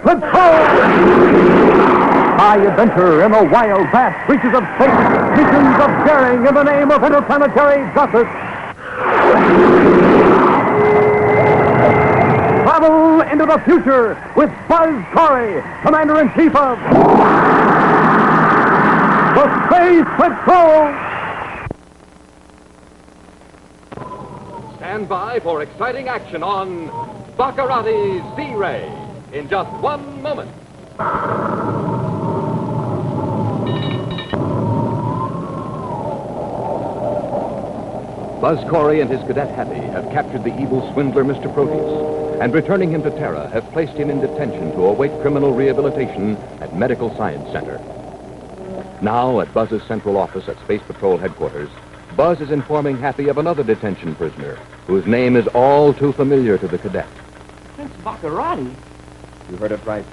Patrol! High adventure in the wild, vast reaches of space. Missions of daring in the name of interplanetary justice. Travel into the future with Buzz Corry, Commander-in-Chief of the Space Patrol! Stand by for exciting action on Baccarratti's Z-Ray in just 1 moment. Buzz Corry and his cadet Happy have captured the evil swindler Mr. Proteus, and returning him to Terra have placed him in detention to await criminal rehabilitation at Medical Science Center. Now, at Buzz's central office at Space Patrol headquarters, Buzz is informing Happy of another detention prisoner, whose name is all too familiar to the cadet. Prince Baccarratti? You heard it right.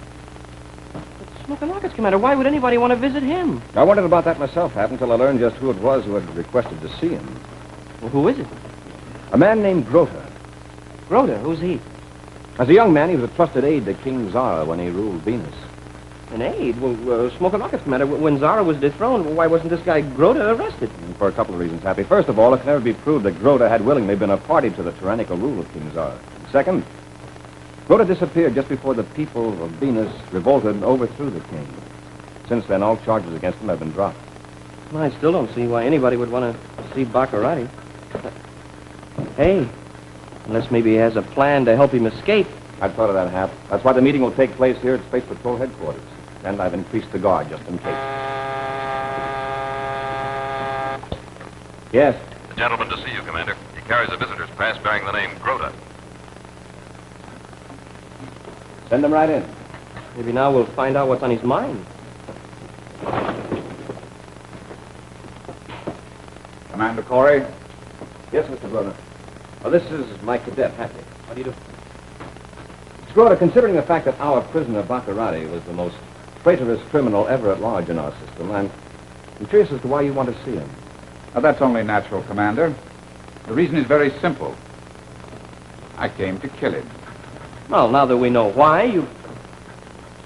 But Smoking Rockets, Commander, why would anybody want to visit him? I wondered about that myself, Hap, until I learned just who it was who had requested to see him. Well, who is it? A man named Grota. Grota? Who's he? As a young man, he was a trusted aide to King Zara when he ruled Venus. An aide? Well, Smoking Rockets, Commander, when Zara was dethroned, why wasn't this guy Grota arrested? For a couple of reasons, Happy. First of all, it can never be proved that Grota had willingly been a party to the tyrannical rule of King Zara. Second, Grota disappeared just before the people of Venus revolted and overthrew the king. Since then, all charges against him have been dropped. Well, I still don't see why anybody would want to see Baccarratti. Hey, unless maybe he has a plan to help him escape. I've thought of that, Hap. That's why the meeting will take place here at Space Patrol headquarters. And I've increased the guard just in case. Yes? A gentleman to see you, Commander. He carries a visitor's pass bearing the name Grota. Send him right in. Maybe now we'll find out what's on his mind. Commander Corry? Yes, Mr. Grota. Well, this is my cadet, Happy. How do you do? Mr. Grota, considering the fact that our prisoner, Baccarratti, was the most traitorous criminal ever at large in our system, I'm curious as to why you want to see him. Now, that's only natural, Commander. The reason is very simple. I came to kill him. Well, now that we know why, you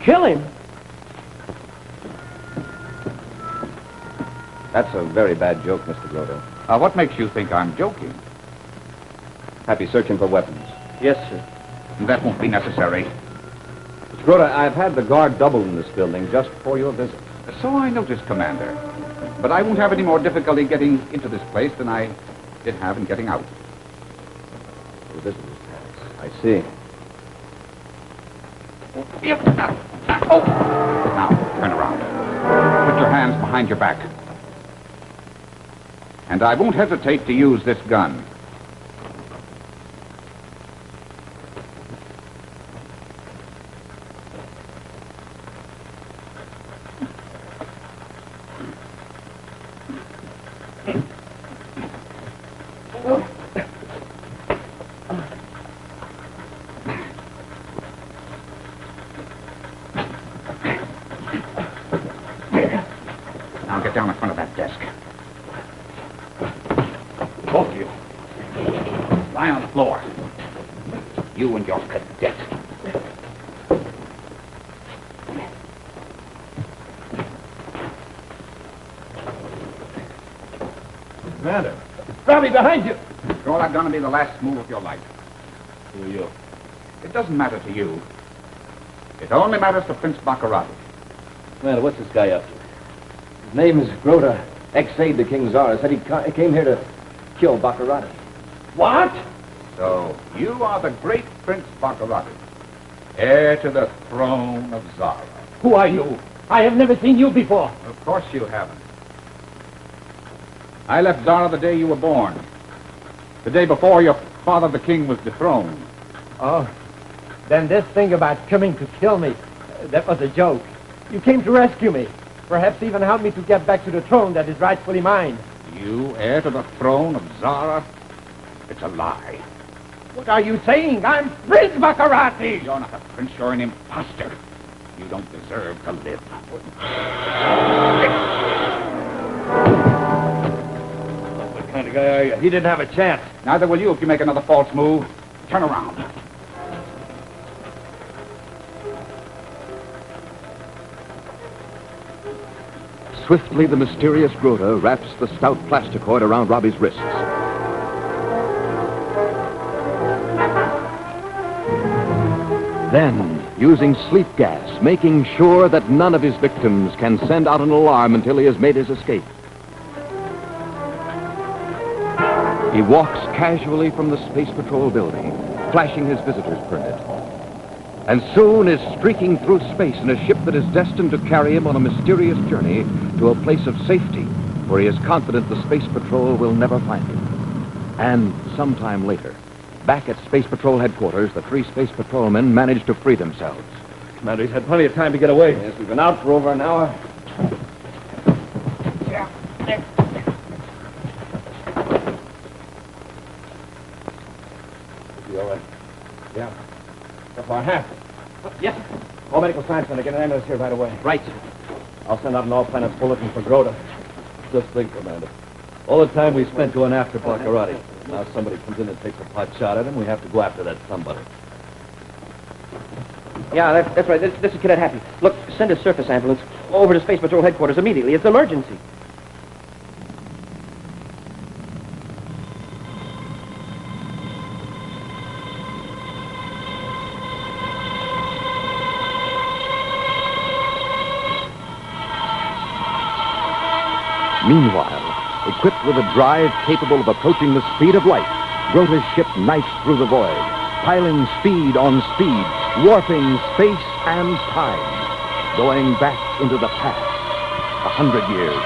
kill him. That's a very bad joke, Mr. Grota. Now, what makes you think I'm joking? Happy searching for weapons. Yes, sir. That won't be necessary. Mr. Grota, I've had the guard doubled in this building just for your visit. So I noticed, Commander. But I won't have any more difficulty getting into this place than I did have in getting out. The visitor's pass. I see. Oh! Now, turn around. Put your hands behind your back. And I won't hesitate to use this gun. Now get down in front of that desk. Both of you. Lie on the floor. You and your cadet. Commander. Robbie, behind you. All that's going to be the last move of your life. Who are you? It doesn't matter to you. It only matters to Prince Baccarratti. Commander, what's this guy up to? His name is Grota, ex-aide to King Zara. Said he came here to kill Baccarratti. What? So, you are the great Prince Baccarratti, heir to the throne of Zara. Who are you? I have never seen you before. Of course you haven't. I left Zara the day you were born. The day before your father, the king, was dethroned. Oh, then this thing about coming to kill me, that was a joke. You came to rescue me. Perhaps even help me to get back to the throne that is rightfully mine. You, heir to the throne of Zara? It's a lie. What are you saying? I'm Prince Baccarratti! You're not a prince, you're an imposter. You don't deserve to live. What kind of guy are you? He didn't have a chance. Neither will you if you make another false move. Turn around. Swiftly, the mysterious Grota wraps the stout plasticoid around Robbie's wrists. Then, using sleep gas, making sure that none of his victims can send out an alarm until he has made his escape. He walks casually from the Space Patrol building, flashing his visitor's permit. And soon is streaking through space in a ship that is destined to carry him on a mysterious journey to a place of safety, where he is confident the Space Patrol will never find him. And sometime later, back at Space Patrol headquarters, the 3 Space Patrolmen manage to free themselves. Commander, he's had plenty of time to get away. Yes, we've been out for over an hour. Is he all right? Yeah. So far, half. Yes. All medical science center, get an ambulance here right away. Right. I'll send out an all-planets bulletin for Grota. Just think, Commander. All the time we spent going after Baccarratti. Now somebody comes in and takes a pot shot at him, we have to go after that somebody. Yeah, that's right. This is Cadet Happy. Look, send a surface ambulance over to Space Patrol headquarters immediately. It's an emergency. Meanwhile, equipped with a drive capable of approaching the speed of light, Grota's ship knifes through the void, piling speed on speed, warping space and time, going back into the past. 100 years,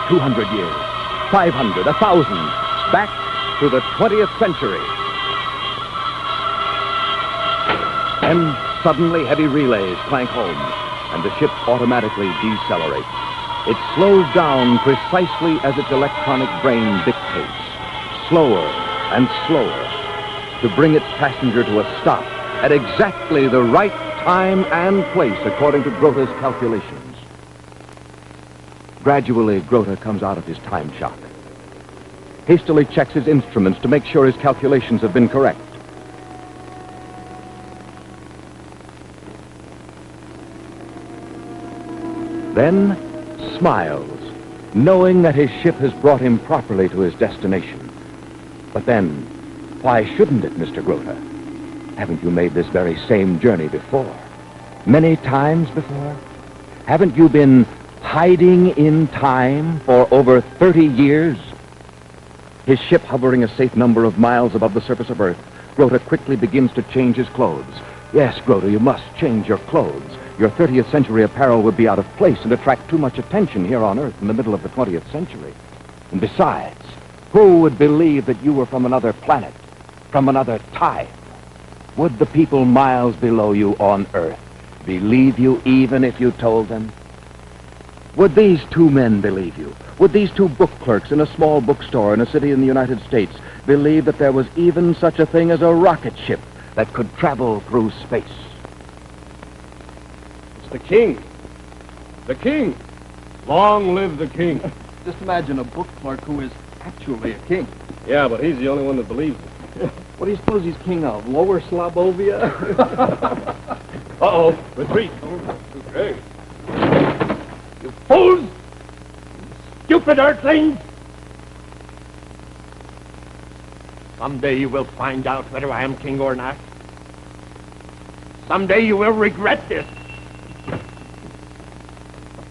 200 years, 500, 1,000, back to the 20th century. And suddenly heavy relays clank home, and the ship automatically decelerates. It slows down precisely as its electronic brain dictates, slower and slower, to bring its passenger to a stop at exactly the right time and place according to Grota's calculations. Gradually, Grota comes out of his time shock, hastily checks his instruments to make sure his calculations have been correct. Then smiles, knowing that his ship has brought him properly to his destination. But then, why shouldn't it, Mr. Grota? Haven't you made this very same journey before? Many times before? Haven't you been hiding in time for over 30 years? His ship hovering a safe number of miles above the surface of Earth, Grota quickly begins to change his clothes. Yes, Grota, you must change your clothes. Your 30th century apparel would be out of place and attract too much attention here on Earth in the middle of the 20th century. And besides, who would believe that you were from another planet, from another time? Would the people miles below you on Earth believe you even if you told them? Would these 2 men believe you? Would these 2 book clerks in a small bookstore in a city in the United States believe that there was even such a thing as a rocket ship that could travel through space? The king. The king. Long live the king. Just imagine a book clerk who is actually a king. Yeah, but he's the only one that believes it. What do you suppose he's king of? Lower Slobovia? Uh-oh. Retreat. Okay. You fools! Stupid earthlings! Someday you will find out whether I am king or not. Someday you will regret this.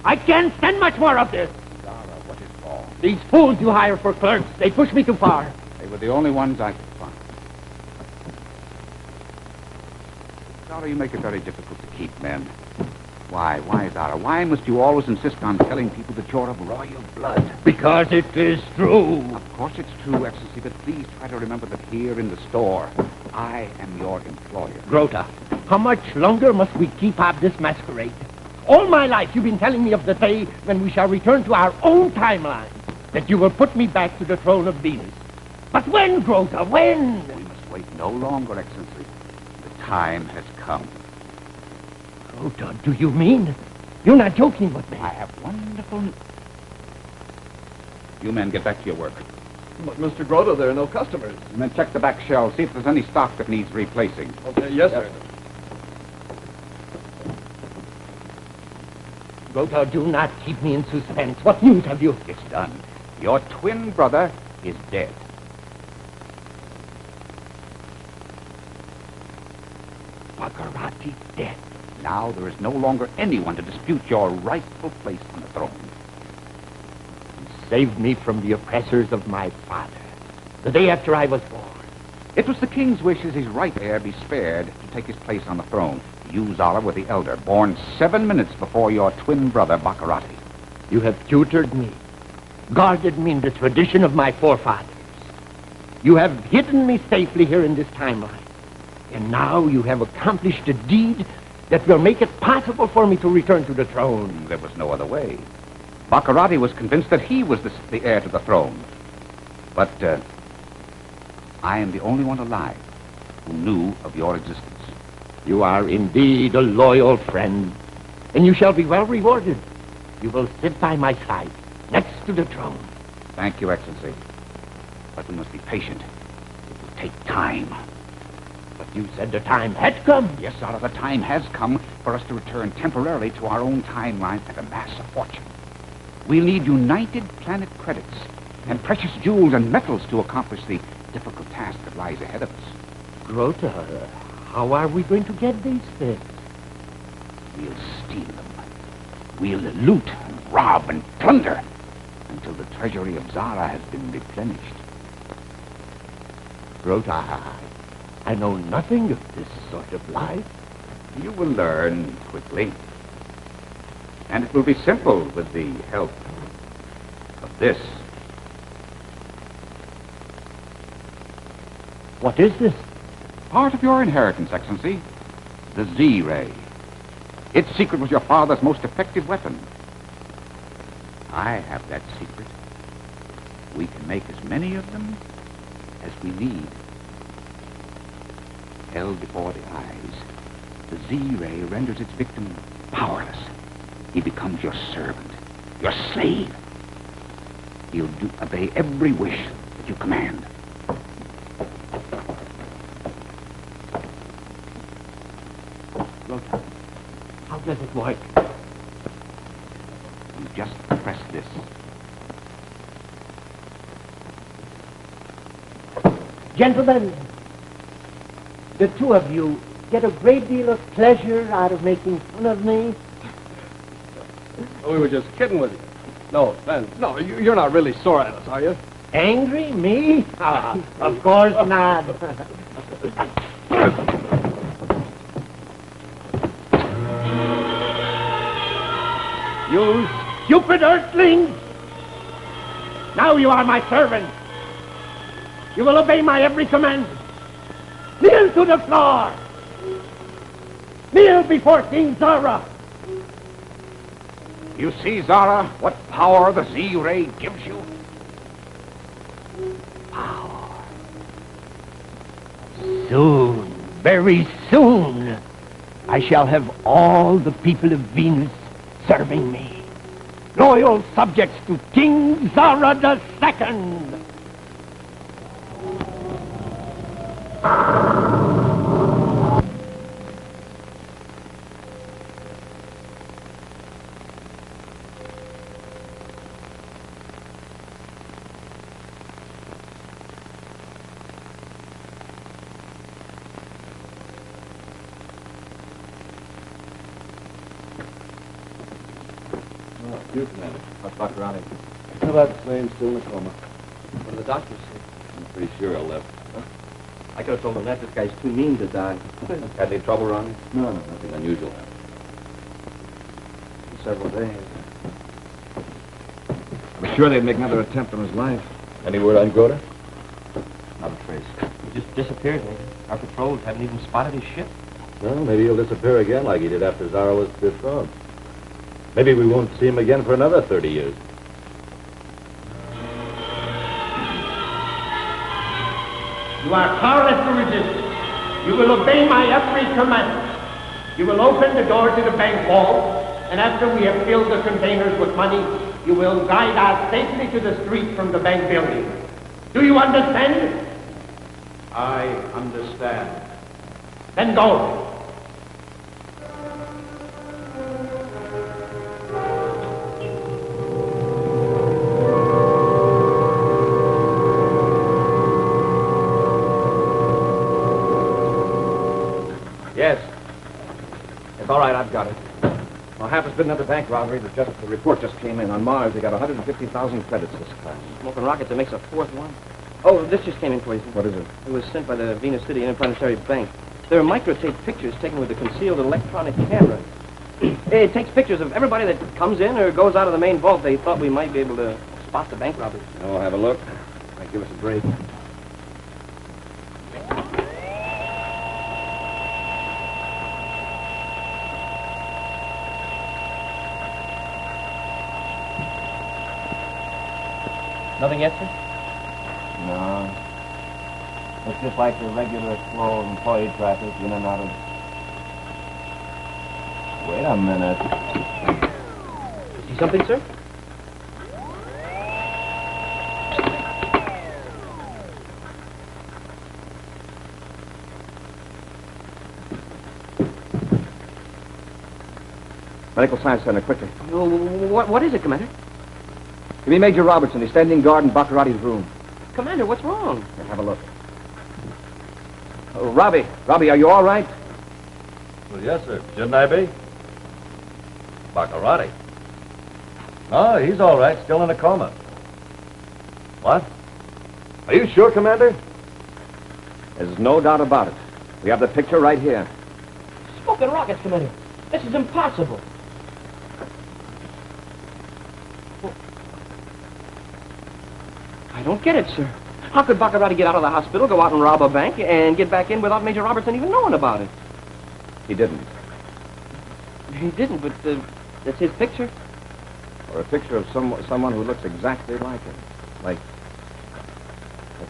I can't stand much more of this. Zara, what is wrong? These fools you hire for clerks, they push me too far. They were the only ones I could find. Zara, you make it very difficult to keep men. Why, Zara? Why must you always insist on telling people that you're of royal blood? Because it is true. Of course it's true, Excellency, but please try to remember that here in the store, I am your employer. Grota, how much longer must we keep up this masquerade? All my life you've been telling me of the day when we shall return to our own timeline, that you will put me back to the throne of Venus. But when, Grota, when? We must wait no longer, Excellency. The time has come. Grota, do you mean? You're not joking with me. I have wonderful news. You men get back to your work. But, Mr. Grota, there are no customers. And then check the back shelves, see if there's any stock that needs replacing. Okay, yes, sir. Rota, do not keep me in suspense. What news have you? It's done. Your twin brother is dead. Baccarratti dead. Now there is no longer anyone to dispute your rightful place on the throne. He saved me from the oppressors of my father, the day after I was born. It was the king's wish as his right heir be spared to take his place on the throne. You, Zara, were the elder, born 7 minutes before your twin brother, Baccarratti. You have tutored me, guarded me in the tradition of my forefathers. You have hidden me safely here in this timeline. And now you have accomplished a deed that will make it possible for me to return to the throne. There was no other way. Baccarratti was convinced that he was the heir to the throne. But I am the only one alive who knew of your existence. You are indeed a loyal friend, and you shall be well rewarded. You will sit by my side, next to the throne. Thank you, Excellency. But we must be patient. It will take time. But you said the time had come. Yes, Zara, the time has come for us to return temporarily to our own timeline and amass a fortune. We'll need united planet credits and precious jewels and metals to accomplish the difficult task that lies ahead of us. Grota, how are we going to get these things? We'll steal them. We'll loot and rob and plunder until the treasury of Zara has been replenished. Grota, I know nothing of this sort of life. You will learn quickly. And it will be simple with the help of this. What is this? Part of your inheritance, Excellency. The Z-ray. Its secret was your father's most effective weapon. I have that secret. We can make as many of them as we need. Held before the eyes, the Z-ray renders its victim powerless. He becomes your servant, your slave. He'll obey every wish that you command. Rota, how does it work? You just press this. Gentlemen, the two of you get a great deal of pleasure out of making fun of me. We were just kidding with you. No, Ben, no, you're not really sore at us, are you? Angry? Me? Of course not. You stupid earthlings! Now you are my servants. You will obey my every command. Kneel to the floor! Kneel before King Zara! You see, Zara, what power the Z-ray gives you? Power. Soon, very soon, I shall have all the people of Venus serving me. Loyal subjects to King Zara II. You, Commander. How's Baccarratti? How about the same, still in a coma? What do the doctors say? I'm pretty sure he'll live. I could have told them that. This guy's too mean to die. Had any trouble, Ronnie? No, nothing unusual. For several days. I'm sure they'd make another attempt on his life. Any word on Grota? Not a trace. He just disappeared, maybe. Our patrols haven't even spotted his ship. Well, maybe he'll disappear again like he did after Zara was dethroned. Maybe we won't see him again for another 30 years. You are powerless to resist. You will obey my every command. You will open the door to the bank vault, and after we have filled the containers with money, you will guide us safely to the street from the bank building. Do you understand? I understand. Then go. been another bank robbery. The report just came in. On Mars, they got 150,000 credits this class. Smoking rockets, it makes a fourth one. Oh, this just came in for you. What is it? It was sent by the Venus City Interplanetary Bank. There are microtape pictures taken with a concealed electronic camera. It takes pictures of everybody that comes in or goes out of the main vault. They thought we might be able to spot the bank robbers. Oh, have a look. Might give us a break. Nothing yet, sir? No. It's just like the regular flow of employee traffic in and out of... Wait a minute. See something, sir? Medical Science Center, quickly. What is it, Commander? Give me Major Robertson. He's standing guard in Baccarratti's room. Commander, what's wrong? Here, have a look. Oh, Robbie, are you all right? Well, yes, sir. Shouldn't I be? Baccarratti. Oh, he's all right. Still in a coma. What? Are you sure, Commander? There's no doubt about it. We have the picture right here. Smoking rockets, Commander. This is impossible. I don't get it, sir. How could Baccarratti get out of the hospital, go out and rob a bank, and get back in without Major Robertson even knowing about it? He didn't. He didn't, but that's his picture. Or a picture of someone who looks exactly like him. Like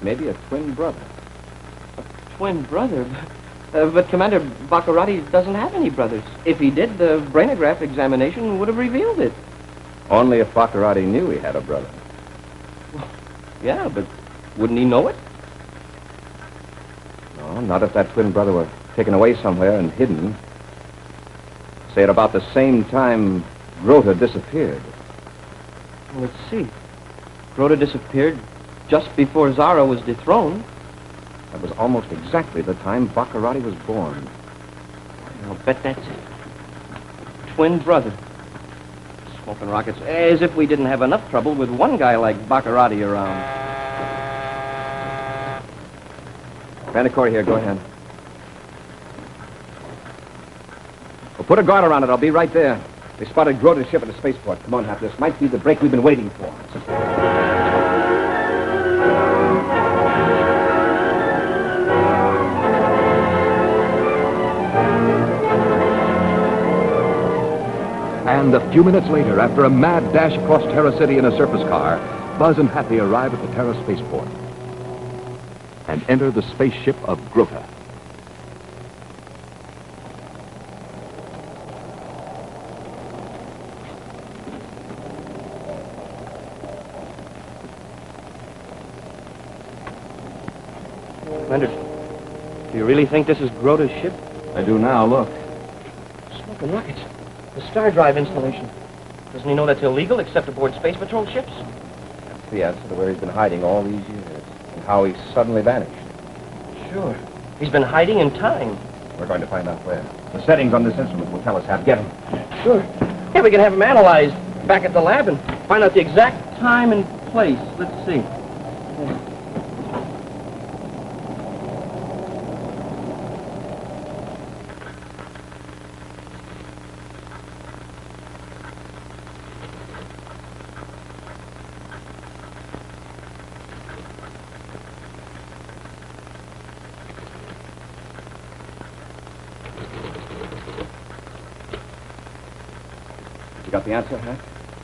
maybe a twin brother. A twin brother? But Commander, Baccarratti doesn't have any brothers. If he did, the brainograph examination would have revealed it. Only if Baccarratti knew he had a brother. Yeah, but wouldn't he know it? No, not if that twin brother were taken away somewhere and hidden. Say at about the same time Grota disappeared. Well, let's see. Grota disappeared just before Zara was dethroned. That was almost exactly the time Baccarratti was born. I'll bet that's it. Twin brother. Smoking rockets. As if we didn't have enough trouble with one guy like Baccarratti around. Commander Corry here, go ahead. Well, put a guard around it. I'll be right there. They spotted Grota's ship at the spaceport. Come on, Hap. This might be the break we've been waiting for. And a few minutes later, after a mad dash across Terra City in a surface car, Buzz and Happy arrive at the Terra spaceport and enter the spaceship of Grota. Commander, do you really think this is Grota's ship? I do now, look. Smoking rockets. The star drive installation. Doesn't he know that's illegal except aboard Space Patrol ships? That's the answer to where he's been hiding all these years and how he suddenly vanished. Sure. He's been hiding in time. We're going to find out where. The settings on this instrument will tell us how to get him. Sure. Yeah, we can have him analyzed back at the lab and find out the exact time and place. Let's see. You got the answer, huh?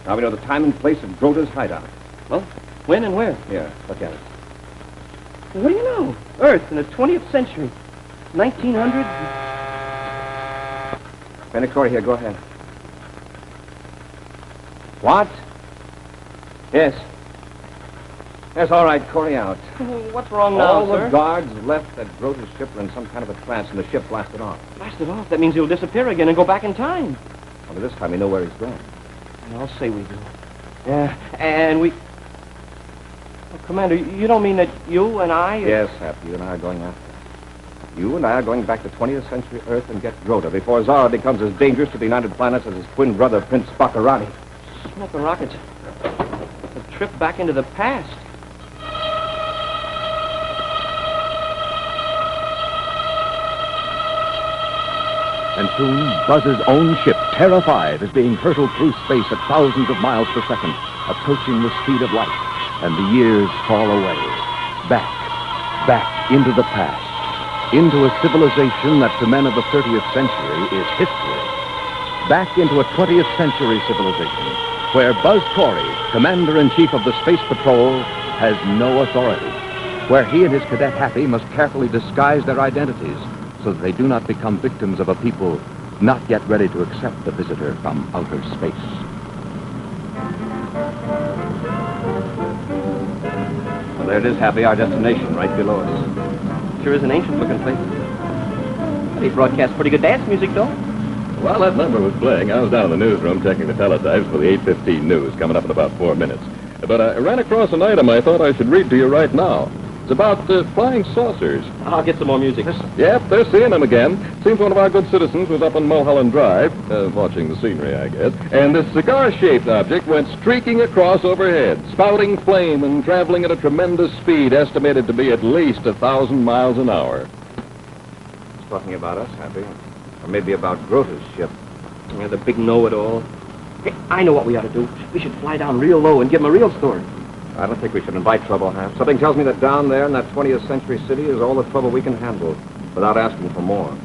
Now we know the time and place of Grota's hideout. Well, when and where? Here, look at it. What do you know? Earth in the 20th century. 1900. Commander Corry here, go ahead. What? Yes. Yes, all right, Corry out. What's wrong now, All sir? the guards left that Grota's ship were in some kind of a trance, and the ship blasted off. Blasted off. That means he'll disappear again and go back in time. Well, this time we know where he's going. I'll say we do. Yeah, and we... Oh, Commander, you don't mean that you and I... Yes, Hap, you and I are going after him. You and I are going back to 20th century Earth and get Rhoda before Zara becomes as dangerous to the United Planets as his twin brother, Prince Baccarratti. Smoking rockets. A trip back into the past. And soon, Buzz's own ship, Terra 5, is being hurtled through space at thousands of miles per second, approaching the speed of light. And the years fall away. Back into the past. Into a civilization that to men of the 30th century is history. Back into a 20th century civilization, where Buzz Corry, Commander-in-Chief of the Space Patrol, has no authority. Where he and his cadet Happy must carefully disguise their identities so that they do not become victims of a people not yet ready to accept the visitor from outer space. Well, there it is, Happy, our destination, right below us. Sure is an ancient-looking place. They broadcast pretty good dance music, though. While that number was playing, I was down in the newsroom checking the teletypes for the 8:15 news coming up in about 4 minutes. But I ran across an item I thought I should read to you right now. It's about flying saucers. I'll get some more music. Yep, they're seeing them again. Seems one of our good citizens was up on Mulholland Drive, watching the scenery, I guess, and this cigar-shaped object went streaking across overhead, spouting flame and traveling at a tremendous speed, estimated to be at least 1,000 miles an hour. He's talking about us, Happy. Or maybe about Grota's ship. Yeah, the big know-it-all. Hey, I know what we ought to do. We should fly down real low and give him a real story. I don't think we should invite trouble, Hap. Something tells me that down there in that 20th century city is all the trouble we can handle without asking for more.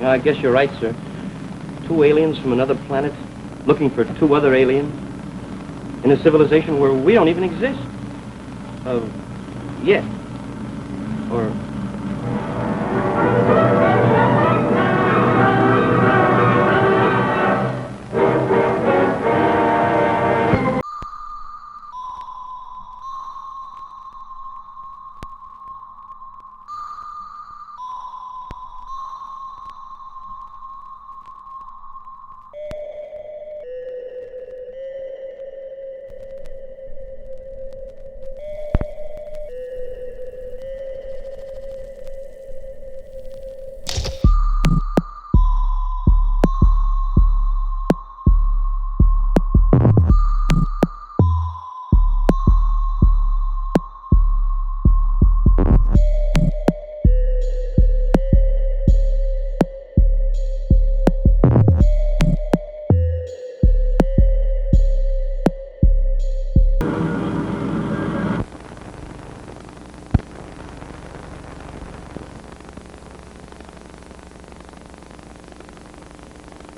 Yeah, I guess you're right, sir. 2 aliens from another planet looking for 2 other aliens in a civilization where we don't even exist. Yet. Or